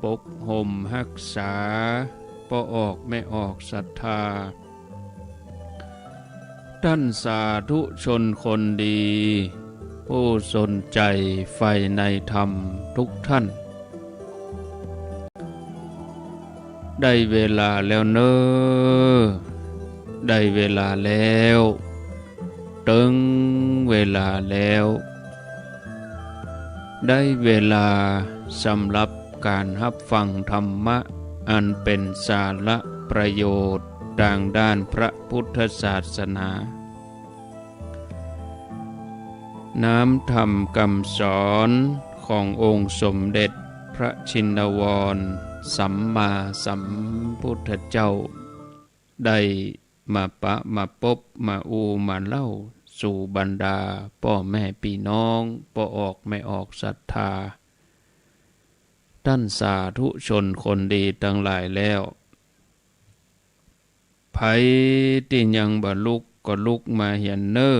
ปกห่มรักษาบ่ออกไม่ออกศรัทธาท่านสาธุชนคนดีผู้สนใจใฝ่ในธรรมทุกท่านได้เวลาแล้วเนอได้เวลาแล้วถึงเวลาแล้วได้เวลาสำหรับการรับฟังธรรมะอันเป็นสาระประโยชน์ทางด้านพระพุทธศาสนาน้ำธรรมคำสอนขององค์สมเด็จพระชินวรสัมมาสัมพุทธเจ้าได้มาปะมาพบมามาเล่าสู่บรรดาพ่อแม่พี่น้องบ่ออกไม่ออกศรัทธาท่านสาธุชนคนดีทั้งหลายแล้วไผที่ยังบ่ลุกก็ลุกมาเหียนเน้อ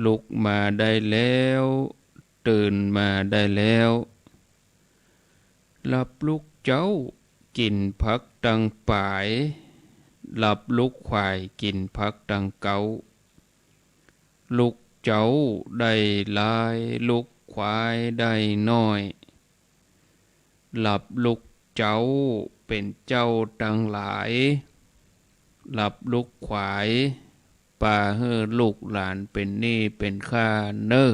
ลุกมาได้แล้วตื่นมาได้แล้วหลับลุกเจ้ากินผักดังป่ายหลับลุกควายกินผักดังเกาลุกเจ้าได้หลายลุกควายได้น้อยหลับลุกเจ้าเป็นเจ้าดังหลายหลับลุกควายป่าเฮอลูกหลานเป็นหนี้เป็นข้าเน้อ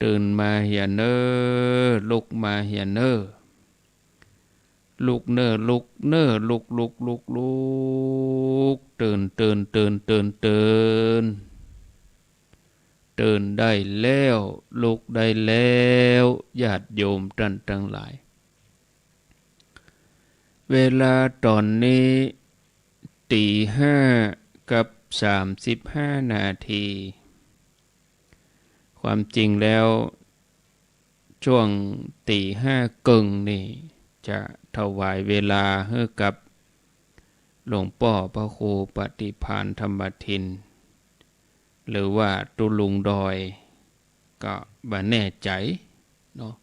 ตื่นมาเหียเน้อลุกมาเหียเน้อลุกเน้อลุกเน้อลุกลุกลุกลุกตื่นตื่นตื่นตื่นตื่นตื่นได้แล้วลุกได้แล้วญาติโยมท่านทั้งหลายเวลาตอนนี้ตีห้ากับ35 นาทีความจริงแล้วช่วงตีห้ากึ่งนี่จะถวายเวลาให้กับหลวงพ่อพระครูปฏิภาณธรรมทินหรือว่าตุลุงดอยก็บ่แน่ใจเนาะ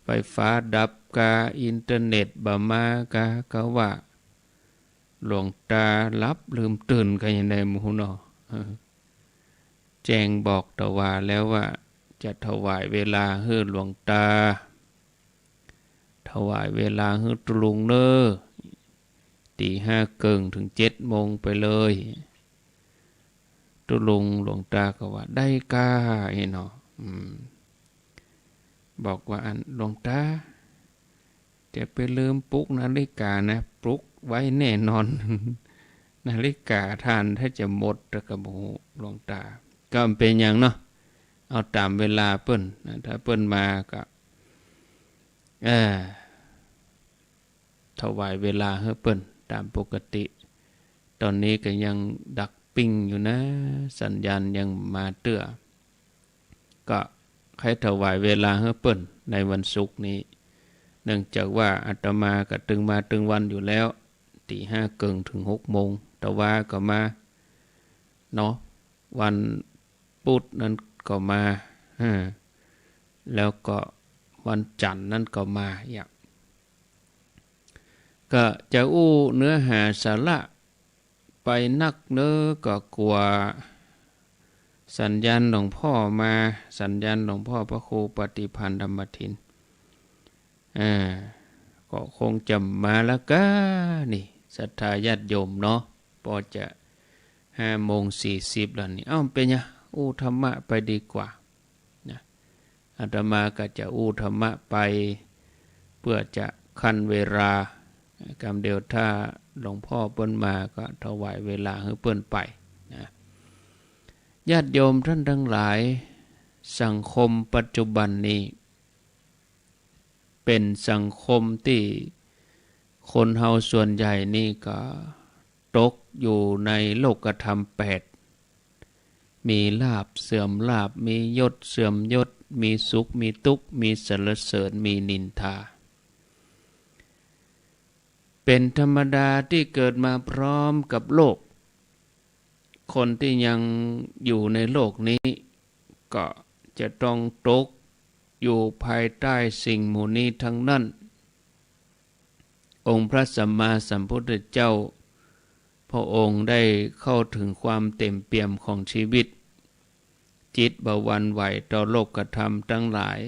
ไฟฟ้าดับกาอินเทอร์เน็ตบ่มากาก็ว่าหลวงตารับลืมตื่นกันยังไงหมู่เนาะแจ้งบอกตะวาแล้วว่าจะถวายเวลาให้หลวงตาถวายเวลาให้ตุลุงเน้อตีห้าเกิงถึง7 โมงไปเลยตุลุงหลวงตาก็ว่าได้กาเนาะบอกว่าหลวงตาจะไปลืมปลุกนาฬิกานะปลุกไว้แน่นอน นาฬิกาทานถ้าจะหมดตะกะบ่หลวงตาก็เป็นอย่างเนาะเอาตามเวลาเปิ้นถ้าเปิ้นมาก็ถวายเวลาให้เปิ้นตามปกติตอนนี้ก็ยังดักปิ้งอยู่นะสัญญาณยังมาเตื้อก็ให้ถวายเวลาให้เปิ้นในวันศุกร์นี้เนื่องจากว่าอาตมาก็ตึงมาตึงวันอยู่แล้วตีห้าเกิงถึง6 โมงแต่ว่าก็มาเนาะวันพุธนั้นก็มาแล้วก็วันจันทร์นั้นก็มาอย่างก็จะเนื้อหาสาระไปนักเนื้อก็กลัวสัญญาณหลวงพ่อมาสัญญาณหลวงพ่อพระครูปฏิภาณธรรมทินก็คงจะมาแล้วก็นี่ศรัทธาญาติโยมเนาะพอจะ5:40แล้วนี่เป็นไงธรรมะไปดีกว่านะอาตมาก็จะธรรมะไปเพื่อจะคันเวลากำเดียวถ้าหลวงพ่อเปิ้นมาก็ถวายเวลาให้เปิ้นไปนะญาติโยมท่านทั้งหลายสังคมปัจจุบันนี้เป็นสังคมที่คนเฮาส่วนใหญ่นี่ก็ตกอยู่ในโลกธรรม8มีลาภเสื่อมลาภมียศเสื่อมยศมีสุขมีทุกข์มีสรรเสริญมีนินทาเป็นธรรมดาที่เกิดมาพร้อมกับโลกคนที่ยังอยู่ในโลกนี้ก็จะต้องตก อยู่ภายใต้สิ่งหมู่นี้ทั้งนั้นองค์พระสัมมาสัมพุทธเจ้าพระองค์ได้เข้าถึงความเต็มเปี่ยมของชีวิตจิตบ่หวั่นไหวต่อโลกธรรมทั้งหลาย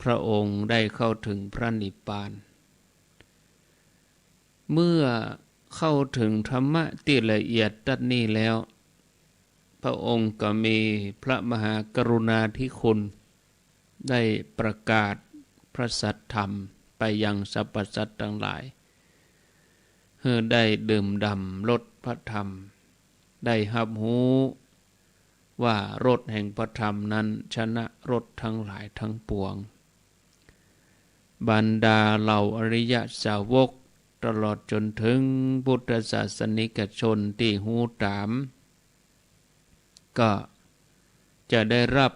พระองค์ได้เข้าถึงพระนิพพานเมื่อเข้าถึงธรรมะที่ละเอียดตัดนี้แล้วพระองค์ก็มีพระมหากรุณาธิคุณได้ประกาศพระสัทธรรมไปยังสรรพสัตว์ทั้งหลายเพื่อได้ดื่มด่ำรสพระธรรมได้รับรู้ว่ารสแห่งพระธรรมนั้นชนะรสทั้งหลายทั้งปวงบรรดาเหล่าอริยสาวกตลอดจนถึงพุทธศาสนิกชนที่หูตามก็จะได้รับ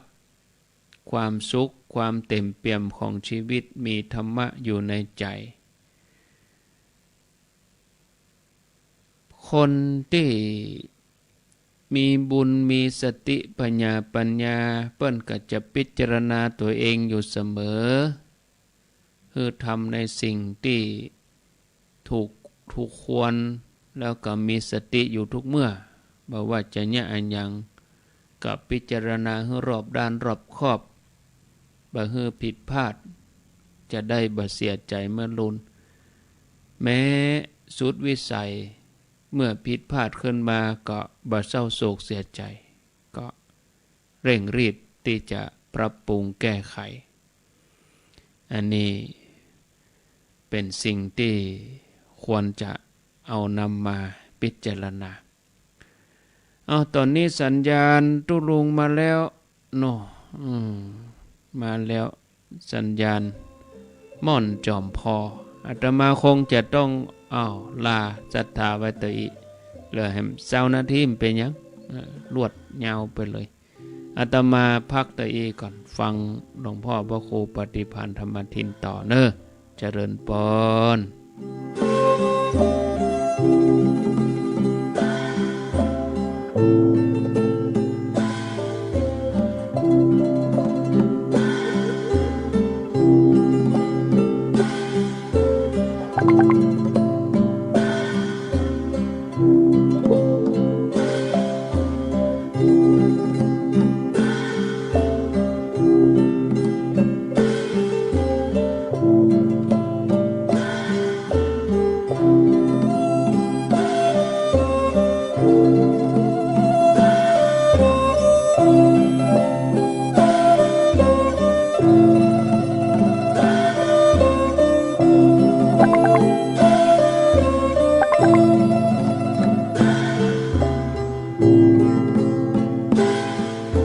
ความสุขความเต็มเปี่ยมของชีวิตมีธรรมะอยู่ในใจคนที่มีบุญมีสติปัญญาเปิ้นก็จะพิจารณาตัวเองอยู่เสมอคือทำในสิ่งที่ถูกควรแล้วก็มีสติอยู่ทุกเมื่อบ่ว่าจะเนี่ยอันยังกับพิจารณาให้รอบด้านรอบคอบบ่ให้ผิดพลาดจะได้บ่เสียใจเมื่อลุนแม้สุดวิสัยเมื่อผิดพลาดขึ้นมาก็บ่เศร้าโศกเสียใจก็เร่งรีบที่จะปรับปรุงแก้ไขอันนี้เป็นสิ่งที่ควรจะเอานำมาพิจารณาตอนนี้สัญญาณตุลุงมาแล้วโนมาแล้วสัญญาณม่อนจอมพออาตมาคงจะต้องลาศรัทธาไว้ตัวอีกเหลือให้20 นาทีเป็นยังรวดยาวไปเลยอาตมาพักตัวอีกก่อนฟังหลวงพ่อพระครูปฏิภาณธรรมทินต่อเจริญพร